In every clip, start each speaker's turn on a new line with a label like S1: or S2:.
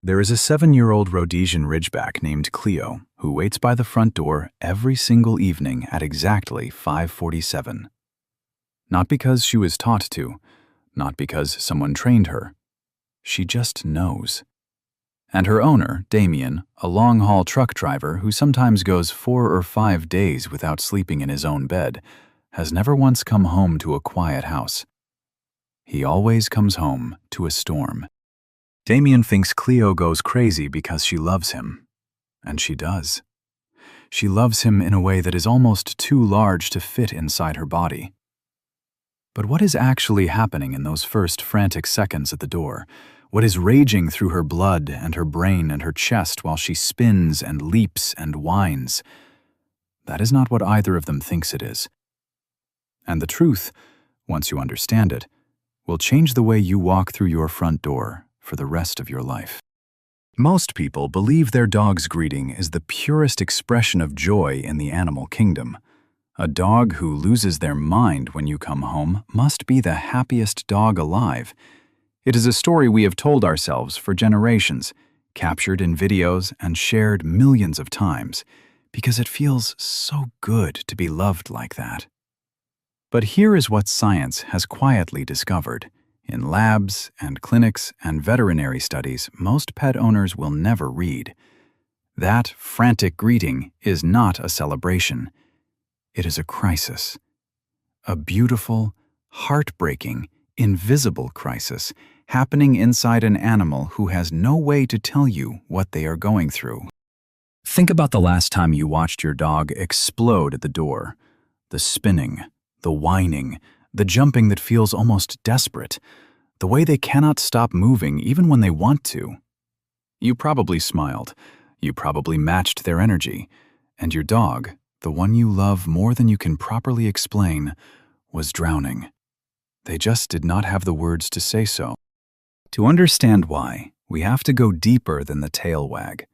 S1: There is a 7-year-old Rhodesian Ridgeback named Cleo who waits by the front door every single evening at exactly 5:47. Not because she was taught to, not because someone trained her. She just knows. And her owner, Damien, a long-haul truck driver who sometimes goes 4 or 5 days without sleeping in his own bed, has never once come home to a quiet house. He always comes home to a storm. Damien thinks Cleo goes crazy because she loves him. And she does. She loves him in a way that is almost too large to fit inside her body. But what is actually happening in those first frantic seconds at the door? What is raging through her blood and her brain and her chest while she spins and leaps and whines? That is not what either of them thinks it is. And the truth, once you understand it, will change the way you walk through your front door for the rest of your life. Most people believe their dog's greeting is the purest expression of joy in the animal kingdom. A dog who loses their mind when you come home must be the happiest dog alive. It is a story we have told ourselves for generations, captured in videos and shared millions of times, because it feels so good to be loved like that. But here is what science has quietly discovered. In labs and clinics and veterinary studies, most pet owners will never read. That frantic greeting is not a celebration. It is a crisis. A beautiful, heartbreaking, invisible crisis happening inside an animal who has no way to tell you what they are going through. Think about the last time you watched your dog explode at the door. The spinning, the whining, the jumping that feels almost desperate, the way they cannot stop moving even when they want to. You probably smiled. You probably matched their energy. And your dog, the one you love more than you can properly explain, was drowning. They just did not have the words to say so. To understand why, we have to go deeper than the tail wag.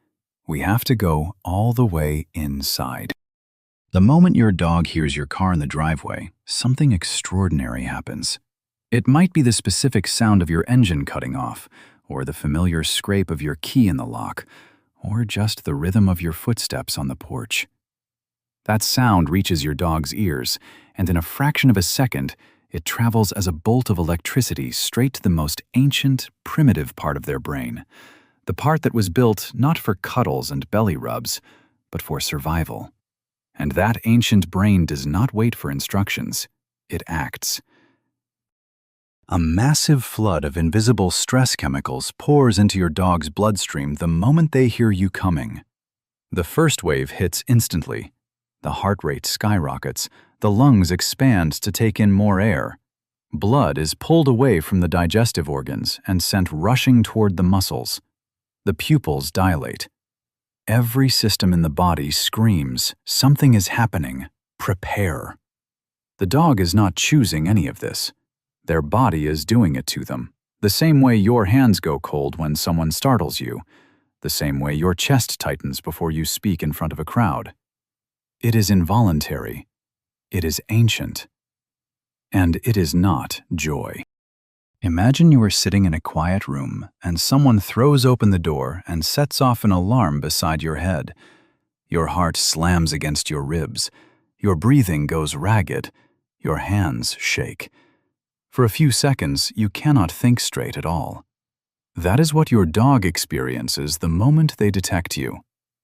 S1: We have to go all the way inside. The moment your dog hears your car in the driveway, something extraordinary happens. It might be the specific sound of your engine cutting off, or the familiar scrape of your key in the lock, or just the rhythm of your footsteps on the porch. That sound reaches your dog's ears, and in a fraction of a second, it travels as a bolt of electricity straight to the most ancient, primitive part of their brain, the part that was built not for cuddles and belly rubs, but for survival. And that ancient brain does not wait for instructions. It acts. A massive flood of invisible stress chemicals pours into your dog's bloodstream the moment they hear you coming. The first wave hits instantly. The heart rate skyrockets. The lungs expand to take in more air. Blood is pulled away from the digestive organs and sent rushing toward the muscles. The pupils dilate. Every system in the body screams, something is happening, prepare. The dog is not choosing any of this. Their body is doing it to them, the same way your hands go cold when someone startles you, the same way your chest tightens before you speak in front of a crowd. It is involuntary. It is ancient. And it is not joy. Imagine you are sitting in a quiet room and someone throws open the door and sets off an alarm beside your head. Your heart slams against your ribs. Your breathing goes ragged. Your hands shake. For a few seconds, you cannot think straight at all. That is what your dog experiences the moment they detect you.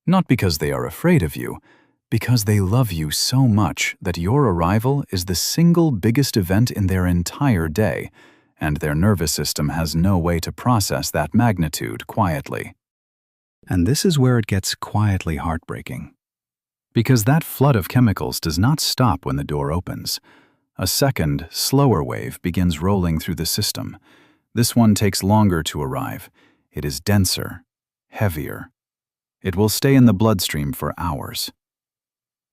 S1: Not because they are afraid of you, because they love you so much that your arrival is the single biggest event in their entire day, and their nervous system has no way to process that magnitude quietly. And this is where it gets quietly heartbreaking. Because that flood of chemicals does not stop when the door opens. A second, slower wave begins rolling through the system. This one takes longer to arrive. It is denser, heavier. It will stay in the bloodstream for hours.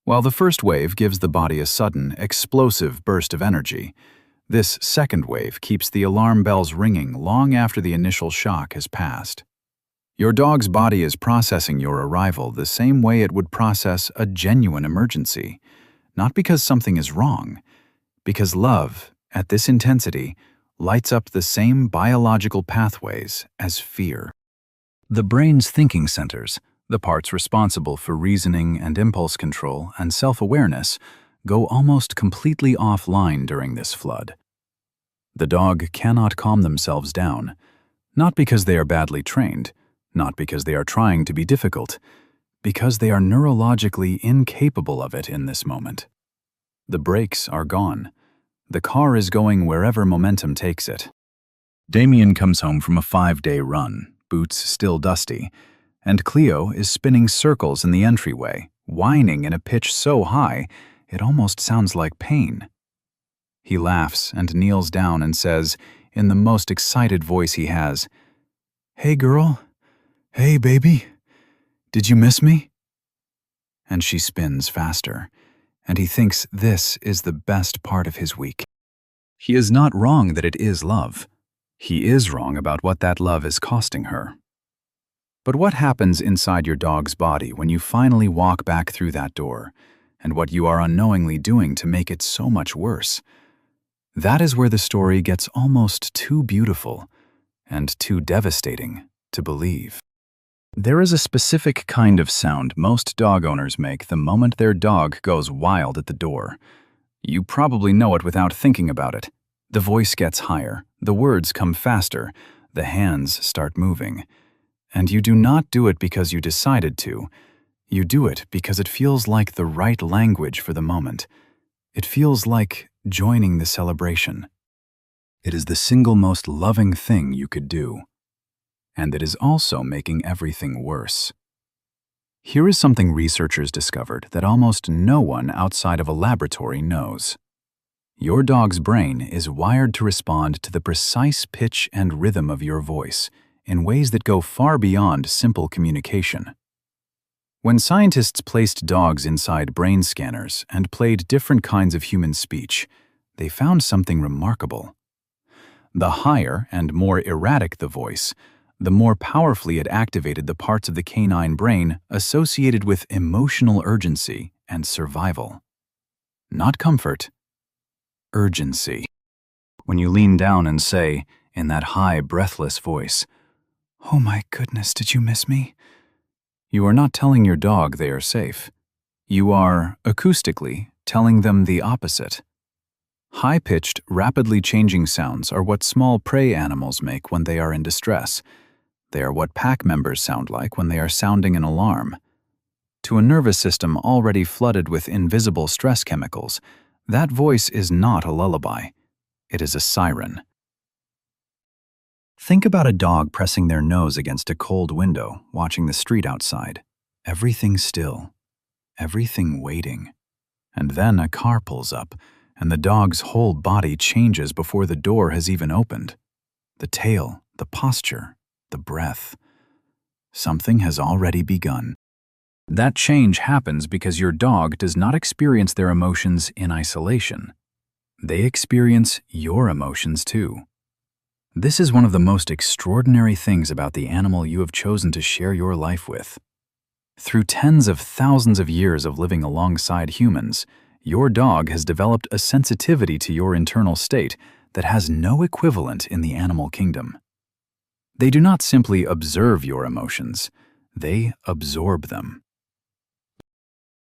S1: While the first wave gives the body a sudden, explosive burst of energy, this second wave keeps the alarm bells ringing long after the initial shock has passed. Your dog's body is processing your arrival the same way it would process a genuine emergency, not because something is wrong, because love, at this intensity, lights up the same biological pathways as fear. The brain's thinking centers, the parts responsible for reasoning and impulse control and self-awareness, go almost completely offline during this flood. The dog cannot calm themselves down, not because they are badly trained, not because they are trying to be difficult, because they are neurologically incapable of it in this moment. The brakes are gone. The car is going wherever momentum takes it. Damien comes home from a 5-day run, boots still dusty, and Cleo is spinning circles in the entryway, whining in a pitch so high it almost sounds like pain. He laughs and kneels down and says, in the most excited voice he has, "Hey girl, hey baby, did you miss me?" And she spins faster, and he thinks this is the best part of his week. He is not wrong that it is love. He is wrong about what that love is costing her. But what happens inside your dog's body when you finally walk back through that door, and what you are unknowingly doing to make it so much worse? That is where the story gets almost too beautiful and too devastating to believe. There is a specific kind of sound most dog owners make the moment their dog goes wild at the door. You probably know it without thinking about it. The voice gets higher, the words come faster, the hands start moving. And you do not do it because you decided to. You do it because it feels like the right language for the moment. It feels like joining the celebration. It is the single most loving thing you could do. And it is also making everything worse. Here is something researchers discovered that almost no one outside of a laboratory knows. Your dog's brain is wired to respond to the precise pitch and rhythm of your voice in ways that go far beyond simple communication. When scientists placed dogs inside brain scanners and played different kinds of human speech, they found something remarkable. The higher and more erratic the voice, the more powerfully it activated the parts of the canine brain associated with emotional urgency and survival. Not comfort, urgency. When you lean down and say, in that high, breathless voice, "Oh my goodness, did you miss me?" You are not telling your dog they are safe. You are, acoustically, telling them the opposite. High-pitched, rapidly changing sounds are what small prey animals make when they are in distress. They are what pack members sound like when they are sounding an alarm. To a nervous system already flooded with invisible stress chemicals, that voice is not a lullaby. It is a siren. Think about a dog pressing their nose against a cold window, watching the street outside. Everything still. Everything waiting. And then a car pulls up, and the dog's whole body changes before the door has even opened. The tail, the posture, the breath. Something has already begun. That change happens because your dog does not experience their emotions in isolation. They experience your emotions too. This is one of the most extraordinary things about the animal you have chosen to share your life with. Through tens of thousands of years of living alongside humans, your dog has developed a sensitivity to your internal state that has no equivalent in the animal kingdom. They do not simply observe your emotions, they absorb them.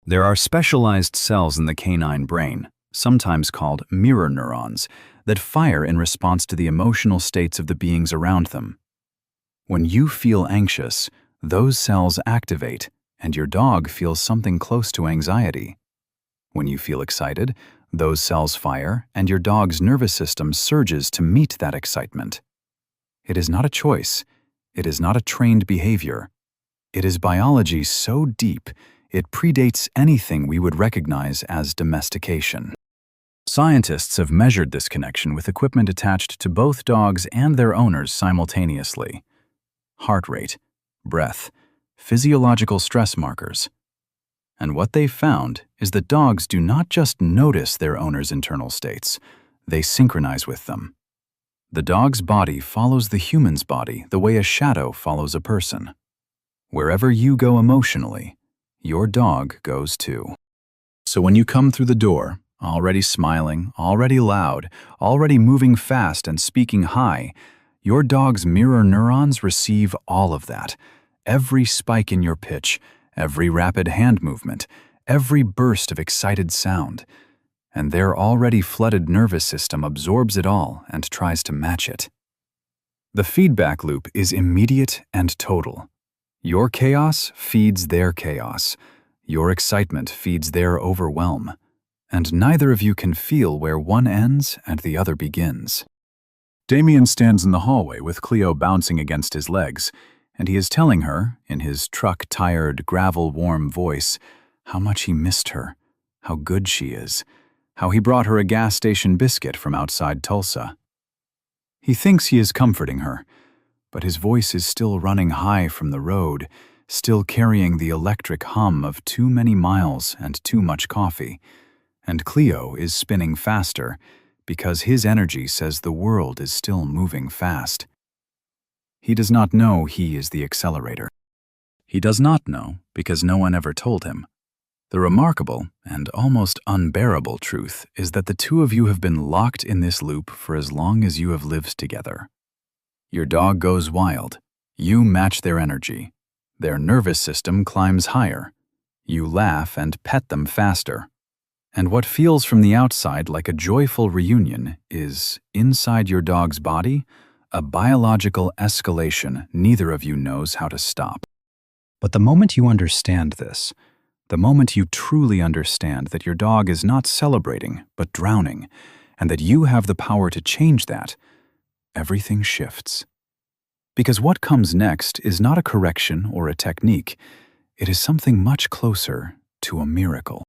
S1: There are specialized cells in the canine brain, sometimes called mirror neurons, that fire in response to the emotional states of the beings around them. When you feel anxious, those cells activate, and your dog feels something close to anxiety. When you feel excited, those cells fire, and your dog's nervous system surges to meet that excitement. It is not a choice. It is not a trained behavior. It is biology so deep, it predates anything we would recognize as domestication. Scientists have measured this connection with equipment attached to both dogs and their owners simultaneously. Heart rate, breath, physiological stress markers. And what they found is that dogs do not just notice their owner's internal states, they synchronize with them. The dog's body follows the human's body the way a shadow follows a person. Wherever you go emotionally, your dog goes too. So when you come through the door, already smiling, already loud, already moving fast and speaking high, your dog's mirror neurons receive all of that, Every spike in your pitch, every rapid hand movement, every burst of excited sound. And their already flooded nervous system absorbs it all and tries to match it. The feedback loop is immediate and total. Your chaos feeds their chaos. Your excitement feeds their overwhelm. And neither of you can feel where one ends and the other begins. Damien stands in the hallway with Cleo bouncing against his legs, and he is telling her, in his truck-tired, gravel-warm voice, how much he missed her, how good she is, how he brought her a gas station biscuit from outside Tulsa. He thinks he is comforting her, but his voice is still running high from the road, still carrying the electric hum of too many miles and too much coffee. And Cleo is spinning faster, because his energy says the world is still moving fast. He does not know he is the accelerator. He does not know because no one ever told him. The remarkable and almost unbearable truth is that the two of you have been locked in this loop for as long as you have lived together. Your dog goes wild. You match their energy. Their nervous system climbs higher. You laugh and pet them faster. And what feels from the outside like a joyful reunion is, inside your dog's body, a biological escalation neither of you knows how to stop. But the moment you understand this, the moment you truly understand that your dog is not celebrating but drowning, and that you have the power to change that, everything shifts. Because what comes next is not a correction or a technique, it is something much closer to a miracle.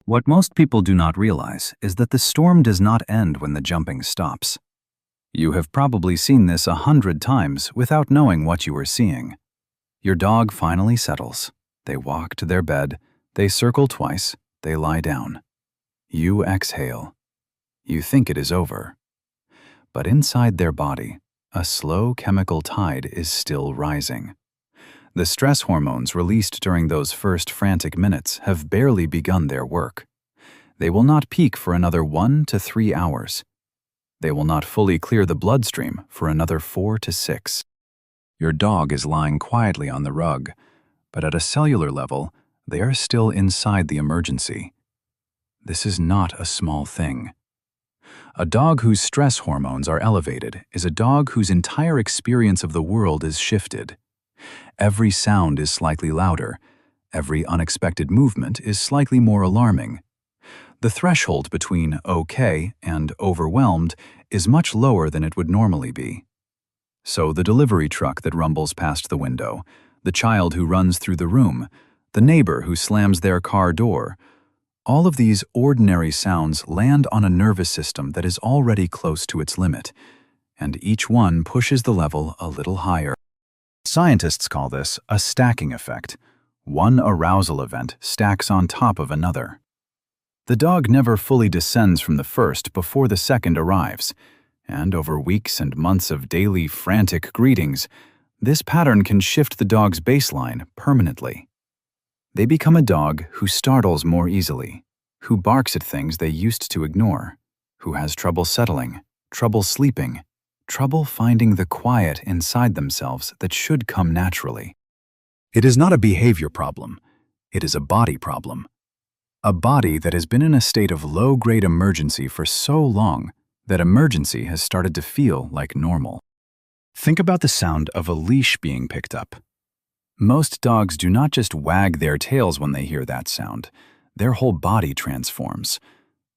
S1: What most people do not realize is that the storm does not end when the jumping stops. You have probably seen this 100 times without knowing what you are seeing. Your dog finally settles. They walk to their bed, they circle twice, they lie down. You exhale. You think it is over. But inside their body, a slow chemical tide is still rising. The stress hormones released during those first frantic minutes have barely begun their work. They will not peak for another 1 to 3 hours. They will not fully clear the bloodstream for another 4 to 6. Your dog is lying quietly on the rug, but at a cellular level, they are still inside the emergency. This is not a small thing. A dog whose stress hormones are elevated is a dog whose entire experience of the world is shifted. Every sound is slightly louder. Every unexpected movement is slightly more alarming. The threshold between okay and overwhelmed is much lower than it would normally be. So the delivery truck that rumbles past the window, the child who runs through the room, the neighbor who slams their car door, all of these ordinary sounds land on a nervous system that is already close to its limit, and each one pushes the level a little higher. Scientists call this a stacking effect. One arousal event stacks on top of another. The dog never fully descends from the first before the second arrives, and over weeks and months of daily frantic greetings, this pattern can shift the dog's baseline permanently. They become a dog who startles more easily, who barks at things they used to ignore, who has trouble settling, trouble sleeping, trouble finding the quiet inside themselves that should come naturally. It is not a behavior problem. It is a body problem. A body that has been in a state of low-grade emergency for so long that emergency has started to feel like normal. Think about the sound of a leash being picked up. Most dogs do not just wag their tails when they hear that sound. Their whole body transforms.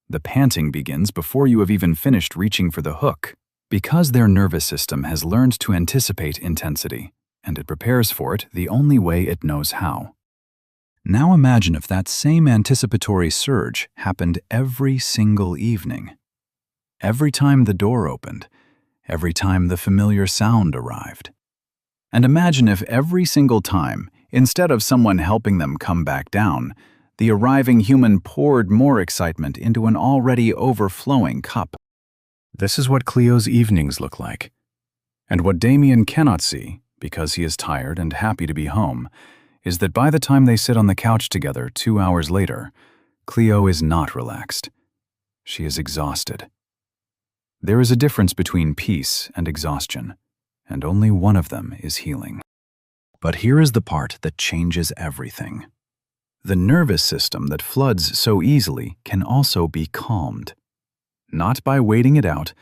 S1: The panting begins before you have even finished reaching for the hook, because their nervous system has learned to anticipate intensity, and it prepares for it the only way it knows how. Now imagine if that same anticipatory surge happened every single evening. Every time the door opened, every time the familiar sound arrived. And imagine if every single time, instead of someone helping them come back down, the arriving human poured more excitement into an already overflowing cup. This is what Cleo's evenings look like. And what Damien cannot see, because he is tired and happy to be home, is that by the time they sit on the couch together 2 hours later, Cleo is not relaxed. She is exhausted. There is a difference between peace and exhaustion, and only one of them is healing. But here is the part that changes everything. The nervous system that floods so easily can also be calmed. Not by waiting it out,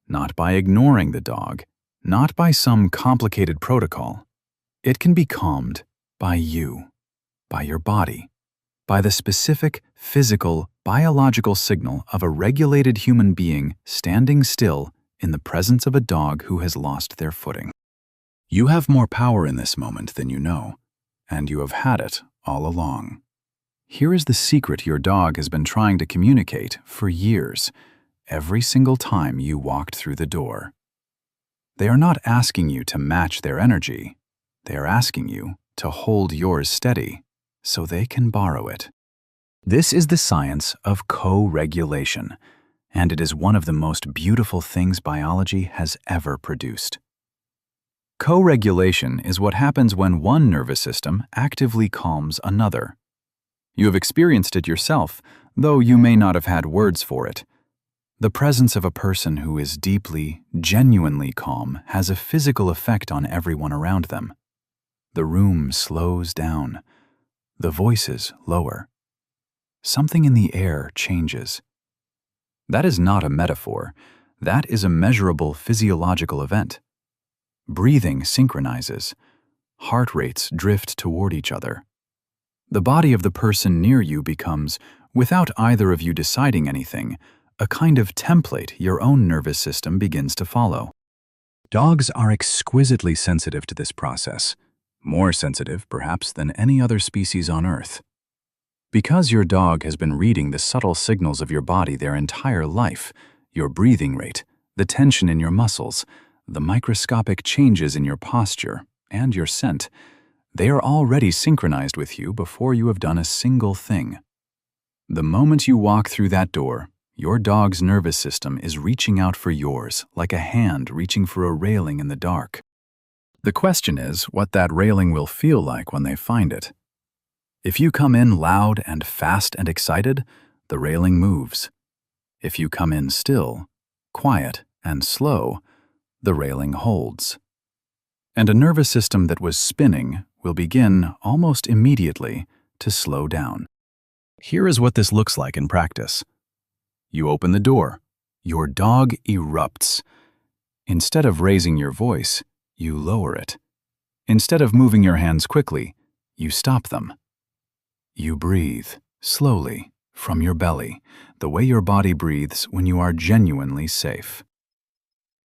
S1: not by ignoring the dog, not by some complicated protocol. It can be calmed by you, by your body, by the specific, physical, biological signal of a regulated human being standing still in the presence of a dog who has lost their footing. You have more power in this moment than you know, and you have had it all along. Here is the secret your dog has been trying to communicate for years, every single time you walked through the door. They are not asking you to match their energy. They are asking you to hold yours steady so they can borrow it. This is the science of co-regulation, and it is one of the most beautiful things biology has ever produced. Co-regulation is what happens when one nervous system actively calms another. You have experienced it yourself, though you may not have had words for it. The presence of a person who is deeply, genuinely calm has a physical effect on everyone around them. The room slows down. The voices lower. Something in the air changes. That is not a metaphor. That is a measurable physiological event. Breathing synchronizes. Heart rates drift toward each other. The body of the person near you becomes, without either of you deciding anything, a kind of template your own nervous system begins to follow. Dogs are exquisitely sensitive to this process, more sensitive, perhaps, than any other species on Earth. Because your dog has been reading the subtle signals of your body their entire life, your breathing rate, the tension in your muscles, the microscopic changes in your posture, and your scent, they are already synchronized with you before you have done a single thing. The moment you walk through that door, your dog's nervous system is reaching out for yours, like a hand reaching for a railing in the dark. The question is what that railing will feel like when they find it. If you come in loud and fast and excited, the railing moves. If you come in still, quiet, and slow, the railing holds. And a nervous system that was spinning will begin almost immediately to slow down. Here is what this looks like in practice. You open the door. Your dog erupts. Instead of raising your voice, you lower it. Instead of moving your hands quickly, you stop them. You breathe, slowly, from your belly, the way your body breathes when you are genuinely safe.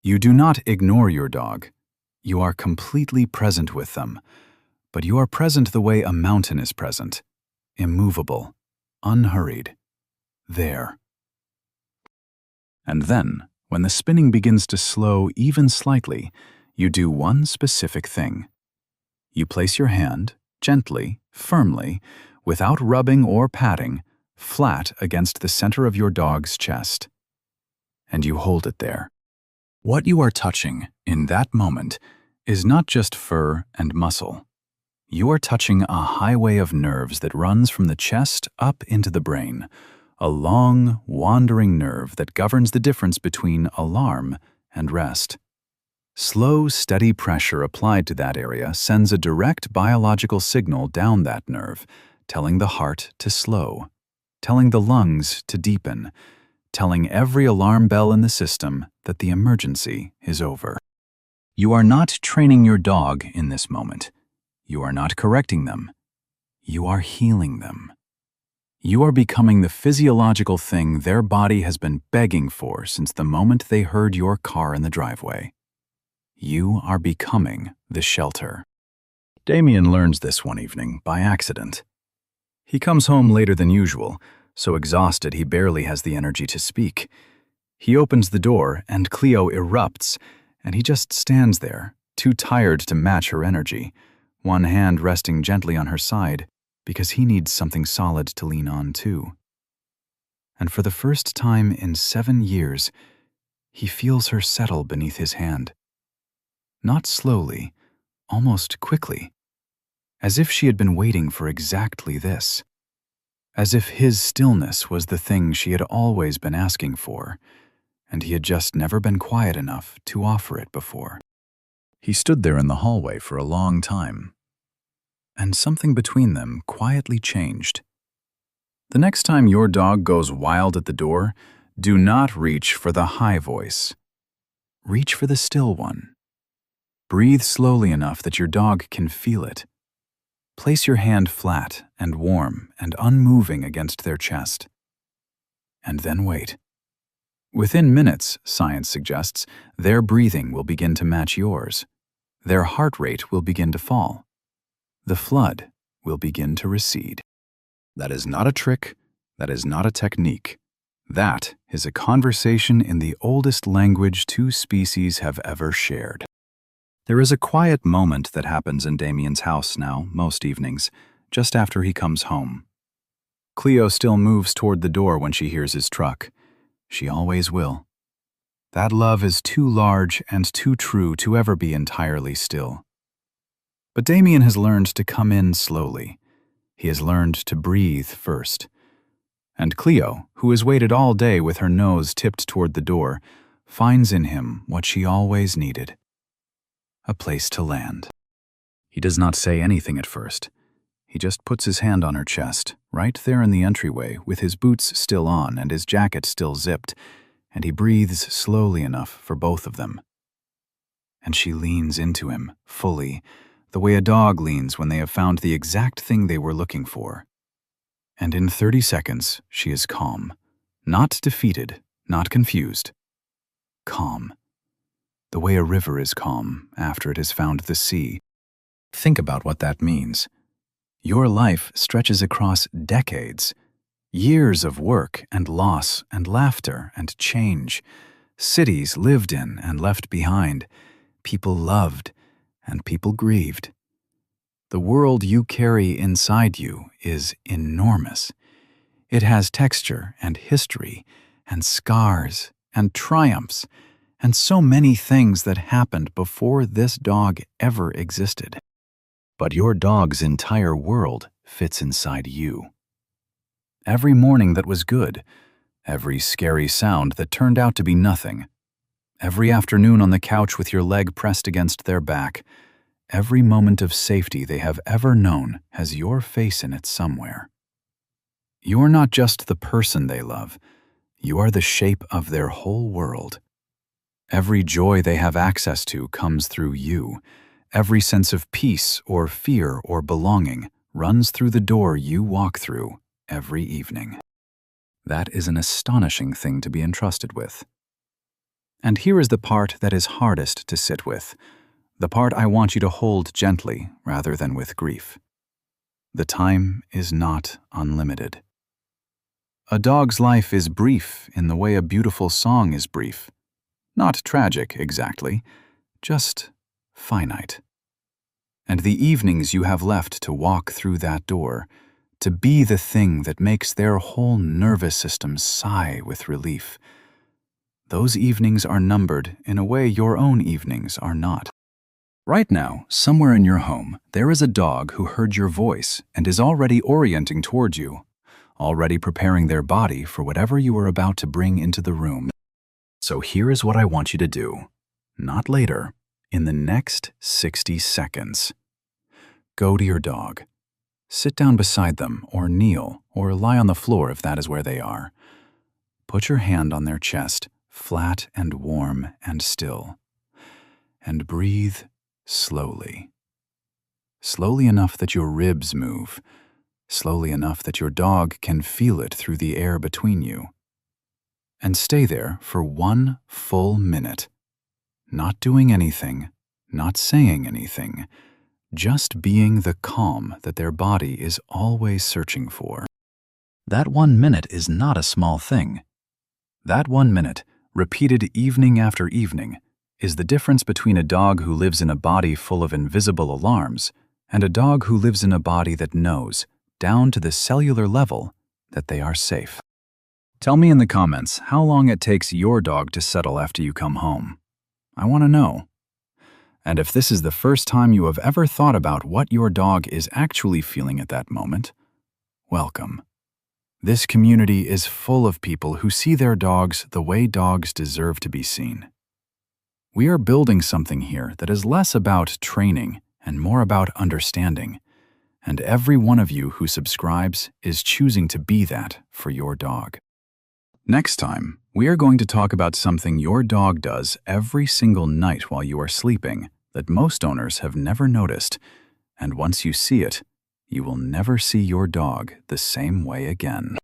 S1: You do not ignore your dog. You are completely present with them, but you are present the way a mountain is present, immovable, unhurried, there. And then, when the spinning begins to slow even slightly, you do one specific thing. You place your hand, gently, firmly, without rubbing or patting, flat against the center of your dog's chest. And you hold it there. What you are touching, in that moment, is not just fur and muscle. You are touching a highway of nerves that runs from the chest up into the brain, a long, wandering nerve that governs the difference between alarm and rest. Slow, steady pressure applied to that area sends a direct biological signal down that nerve, telling the heart to slow, telling the lungs to deepen, telling every alarm bell in the system that the emergency is over. You are not training your dog in this moment. You are not correcting them. You are healing them. You are becoming the physiological thing their body has been begging for since the moment they heard your car in the driveway. You are becoming the shelter. Damien learns this one evening by accident. He comes home later than usual, so exhausted he barely has the energy to speak. He opens the door and Cleo erupts, and he just stands there, too tired to match her energy, one hand resting gently on her side, because he needs something solid to lean on too. And for the first time in 7 years, he feels her settle beneath his hand. Not slowly, almost quickly, as if she had been waiting for exactly this. As if his stillness was the thing she had always been asking for, and he had just never been quiet enough to offer it before. He stood there in the hallway for a long time, and something between them quietly changed. The next time your dog goes wild at the door, do not reach for the high voice. Reach for the still one. Breathe slowly enough that your dog can feel it. Place your hand flat and warm and unmoving against their chest. And then wait. Within minutes, science suggests, their breathing will begin to match yours. Their heart rate will begin to fall. The flood will begin to recede. That is not a trick. That is not a technique. That is a conversation in the oldest language two species have ever shared. There is a quiet moment that happens in Damien's house now, most evenings, just after he comes home. Cleo still moves toward the door when she hears his truck. She always will. That love is too large and too true to ever be entirely still. But Damien has learned to come in slowly. He has learned to breathe first. And Cleo, who has waited all day with her nose tipped toward the door, finds in him what she always needed: a place to land. He does not say anything at first. He just puts his hand on her chest, right there in the entryway, with his boots still on and his jacket still zipped, and he breathes slowly enough for both of them. And she leans into him, fully, the way a dog leans when they have found the exact thing they were looking for. And in 30 seconds, she is calm. Not defeated, not confused. Calm. The way a river is calm after it has found the sea. Think about what that means. Your life stretches across decades. Years of work and loss and laughter and change. Cities lived in and left behind. People loved and people grieved. The world you carry inside you is enormous. It has texture and history and scars and triumphs and so many things that happened before this dog ever existed. But your dog's entire world fits inside you. Every morning that was good, every scary sound that turned out to be nothing, every afternoon on the couch with your leg pressed against their back, every moment of safety they have ever known has your face in it somewhere. You're not just the person they love, you are the shape of their whole world. Every joy they have access to comes through you. Every sense of peace or fear or belonging runs through the door you walk through every evening. That is an astonishing thing to be entrusted with. And here is the part that is hardest to sit with, the part I want you to hold gently rather than with grief. The time is not unlimited. A dog's life is brief in the way a beautiful song is brief. Not tragic, exactly, just finite. And the evenings you have left to walk through that door, to be the thing that makes their whole nervous system sigh with relief, those evenings are numbered in a way your own evenings are not. Right now, somewhere in your home, there is a dog who heard your voice and is already orienting toward you, already preparing their body for whatever you are about to bring into the room. So here is what I want you to do. Not later, in the next 60 seconds. Go to your dog. Sit down beside them, or kneel, or lie on the floor if that is where they are. Put your hand on their chest, flat and warm and still. And breathe slowly. Slowly enough that your ribs move. Slowly enough that your dog can feel it through the air between you. And stay there for 1 full minute. Not doing anything, not saying anything, just being the calm that their body is always searching for. That 1 minute is not a small thing. That 1 minute, repeated evening after evening, is the difference between a dog who lives in a body full of invisible alarms and a dog who lives in a body that knows, down to the cellular level, that they are safe. Tell me in the comments how long it takes your dog to settle after you come home. I want to know. And if this is the first time you have ever thought about what your dog is actually feeling at that moment, welcome. This community is full of people who see their dogs the way dogs deserve to be seen. We are building something here that is less about training and more about understanding, And every one of you who subscribes is choosing to be that for your dog. Next time, we are going to talk about something your dog does every single night while you are sleeping that most owners have never noticed. And once you see it, you will never see your dog the same way again.